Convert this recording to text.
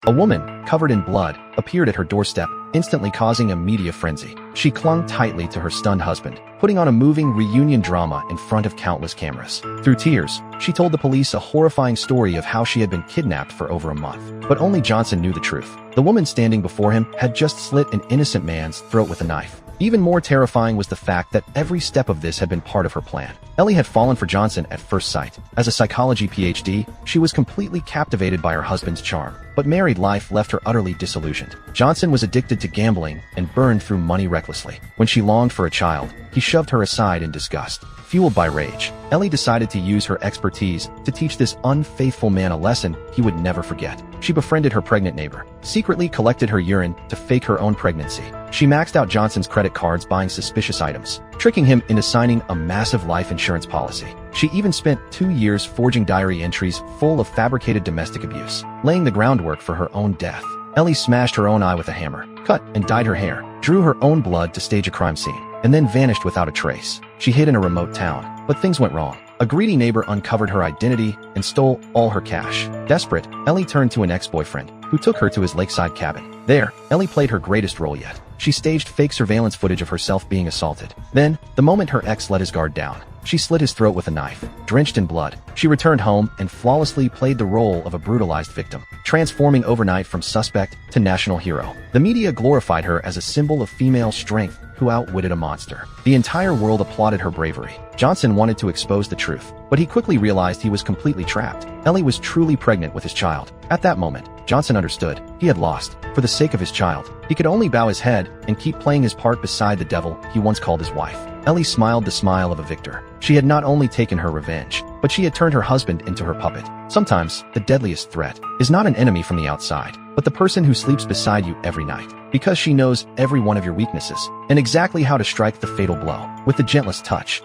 A woman, covered in blood, appeared at her doorstep, instantly causing a media frenzy. She clung tightly to her stunned husband, putting on a moving reunion drama in front of countless cameras. Through tears, she told the police a horrifying story of how she had been kidnapped for over a month. But only Johnson knew the truth. The woman standing before him had just slit an innocent man's throat with a knife. Even more terrifying was the fact that every step of this had been part of her plan. Ellie had fallen for Johnson at first sight. As a psychology PhD, she was completely captivated by her husband's charm. But married life left her utterly disillusioned. Johnson was addicted to gambling and burned through money recklessly. When she longed for a child, he shoved her aside in disgust. Fueled by rage, Ellie decided to use her expertise to teach this unfaithful man a lesson he would never forget. She befriended her pregnant neighbor, secretly collected her urine to fake her own pregnancy. She maxed out Johnson's credit cards buying suspicious items, tricking him into signing a massive life insurance policy. She even spent 2 years forging diary entries full of fabricated domestic abuse, laying the groundwork for her own death. Ellie smashed her own eye with a hammer, cut and dyed her hair, drew her own blood to stage a crime scene, and then vanished without a trace. She hid in a remote town, but things went wrong. A greedy neighbor uncovered her identity and stole all her cash. Desperate, Ellie turned to an ex-boyfriend, who took her to his lakeside cabin. There, Ellie played her greatest role yet. She staged fake surveillance footage of herself being assaulted. Then, the moment her ex let his guard down, she slit his throat with a knife. Drenched in blood, she returned home and flawlessly played the role of a brutalized victim, transforming overnight from suspect to national hero. The media glorified her as a symbol of female strength who outwitted a monster. The entire world applauded her bravery. Johnson wanted to expose the truth, but he quickly realized he was completely trapped. Ellie was truly pregnant with his child. At that moment, Johnson understood. He had lost. For the sake of his child, he could only bow his head and keep playing his part beside the devil he once called his wife. Ellie smiled the smile of a victor. She had not only taken her revenge, but she had turned her husband into her puppet. Sometimes, the deadliest threat is not an enemy from the outside, but the person who sleeps beside you every night. Because she knows every one of your weaknesses and exactly how to strike the fatal blow with the gentlest touch.